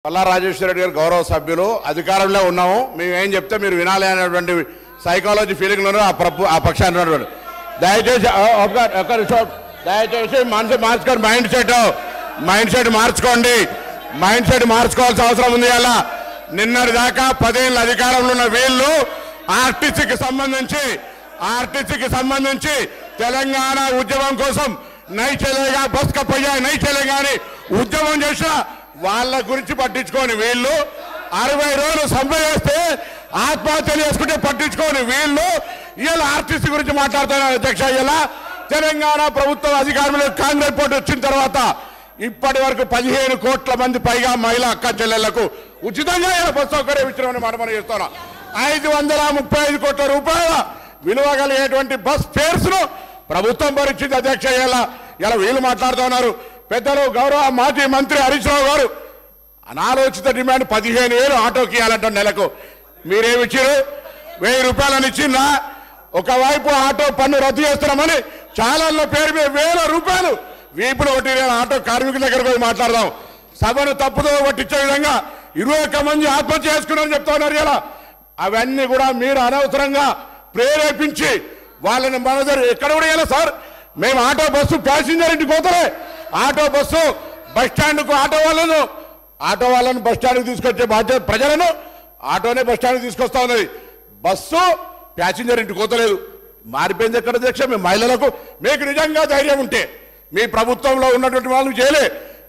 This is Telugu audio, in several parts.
పల్లా రాజేశ్వర రెడ్డి గారు గౌరవ సభ్యులు అధికారంలో ఉన్నాము మేము ఏం చెప్తే మీరు వినాలి అనేటువంటి సైకాలజీ ఫీలింగ్ లోనే ఆ పక్షాన్ని ఉన్నటువంటి దయచేసి మనసు మార్చుకోండి మైండ్ సెట్ మార్చుకోండి మైండ్ సెట్ మార్చుకోవాల్సిన అవసరం ఉంది అలా నిన్నటి దాకా 10 ఏళ్ళ అధికారంలో ఉన్న వీళ్ళు ఆర్టీసీకి సంబంధించి తెలంగాణ ఉద్యమం కోసం నై చలేగా బస్ కప్పయ్యా నై చలేగా అని ఉద్యమం చేసిన వాళ్ళ గురించి పట్టించుకోని వీళ్ళు 60 రోజులు సమ్మె చేస్తే ఆత్మహత్యలు చేసుకుంటే పట్టించుకోని వీళ్ళు ఇలా ఆర్టీసీ గురించి మాట్లాడుతున్నారు అధ్యక్ష. ఇలా తెలంగాణ ప్రభుత్వం అధికారంలో కాంగ్రెస్ పార్టీ వచ్చిన తర్వాత ఇప్పటి వరకు 15 కోట్ల మంది పైగా మహిళా అక్క చెల్లెళ్లకు ఉచితంగా ఇలా బస్సు సౌకర్యం ఇచ్చినామని మనం చేస్తున్నాం. 535 కోట్ల రూపాయల విలువ కలిగేటువంటి బస్ ఫేర్స్ ను ప్రభుత్వం భరించింది అధ్యక్ష. ఇలా వీళ్ళు మాట్లాడుతున్నారు. పెద్దలు గౌరవ మాజీ మంత్రి హరీష్ రావు గారు అనాలోచిత డిమాండ్ 15,000 ఆటోకి ఇవ్వాలంట నెలకు. మీరేమిచ్చారు? 1000 రూపాయలని ఇచ్చిందా? ఒకవైపు ఆటో పన్ను రద్దు చేస్తున్నామని చాలాల్లో పేరు మీద 1000 రూపాయలు వీపులు కొట్టి ఆటో కార్మికుల దగ్గర పోయి మాట్లాడదాం. సభను తప్పుదో పట్టించే విధంగా 21 మంది ఆత్మహత్య చేసుకున్నారని చెప్తా ఉన్నారు. ఇలా అవన్నీ కూడా మీరు అనవసరంగా ప్రేరేపించి వాళ్ళని మన దగ్గర ఎక్కడ కూడా ఇలా సార్ మేము ఆటో బస్సు ప్యాసింజర్ ఇంటికి పోతలే ఆటో బస్సు బస్ స్టాండ్కు ఆటో వాళ్ళను బస్ స్టాండ్కి తీసుకొచ్చే బాధ్యత ప్రజలను ఆటోనే బస్ స్టాండ్కి తీసుకొస్తా ఉన్నది. బస్సు ప్యాసింజర్ ఇంటికి పోతలేదు. మారిపోయింది ఎక్కడ అధ్యక్ష? మేము మహిళలకు మీకు నిజంగా ధైర్యం ఉంటే మీ ప్రభుత్వంలో ఉన్నటువంటి వాళ్ళు చేయలే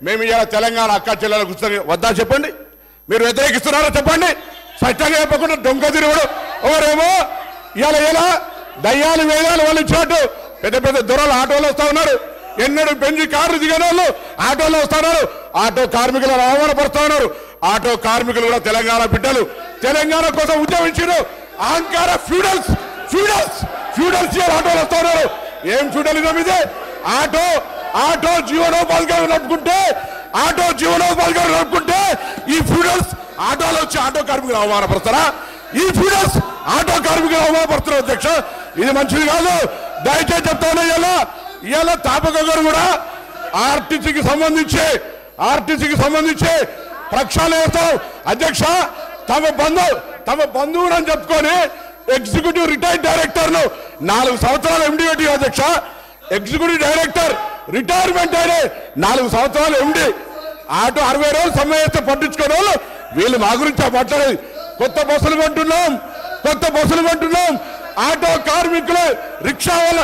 మేము ఇలా తెలంగాణ అక్క చెల్లెలకు కూర్చొని వద్దా చెప్పండి. మీరు వ్యతిరేకిస్తున్నారో చెప్పండి. స్పష్టంగా చెప్పకుండా దొంగ తిరుగుడు ఎవరేమో ఇలా దయ్యాలు వేదాలు వాళ్ళు ఇచ్చినట్టు పెద్ద పెద్ద దొరలు ఆటోలో వస్తా ఉన్నారు. ఎన్నడూ బెంజి కార్లు దిగిన వాళ్ళు ఆటోలో వస్తున్నారు. ఆటో కార్మికులను అవమానపరుస్తా ఉన్నారు. ఆటో కార్మికులు కూడా తెలంగాణ బిడ్డలు తెలంగాణ కోసం ఉద్యమించారు. అహంకార ఫ్యూడల్స్ ఆటోలు వస్తా ఉన్నారు. ఏం ఫ్యూడలిజం ఇది? ఆటో జీవనోపాధిగా నడుపుకుంటే ఈ ఫ్యూడల్స్ ఆటోలో వచ్చి ఆటో కార్మికులు అవమానపరుస్తారా? ఈ ఫ్యూడల్స్ ఆటో కార్మికులు అవమానపరుస్తున్నారు అధ్యక్ష. ఇది మంచిది కాదు. దయచేసి చెప్తాను. ఇలా తాపక గారు కూడా ఆర్టీసీకి సంబంధించి ప్రక్షాళన చేస్తాం అధ్యక్ష. తమ బంధువులు అని చెప్పుకొని ఎగ్జిక్యూటివ్ రిటైర్డ్ డైరెక్టర్ ను 4 సంవత్సరాలు ఎండి పెట్టి అధ్యక్ష. ఎగ్జిక్యూటివ్ డైరెక్టర్ రిటైర్మెంట్ అయిన 4 సంవత్సరాలు ఎండి ఆటో 60 రోజులు సమ్మె చేస్తే పట్టించుకునే వాళ్ళు వీళ్ళు మా గురించి మాట్లాడేది. కొత్త బస్సులు కొంటున్నాం ఆటో కార్మికులు రిక్షా వాళ్ళ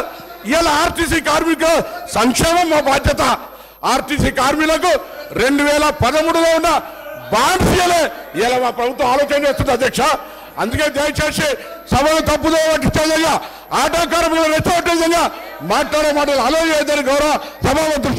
ఇలా ఆర్టీసీ కార్మికుల సంక్షేమం మా బాధ్యత. ఆర్టీసీ కార్మికులకు 2013లో ఉన్న బాండ్స్ ఇలా మా ప్రభుత్వం ఆలోచన చేస్తుంది అధ్యక్ష. అందుకే దయచేసి సభను తప్పుదో పట్టించే విధంగా ఆటో కార్మికులు రెచ్చగొట్టే విధంగా మాట్లాడే మాటలు ఆలోచన గౌరవ సభాపతి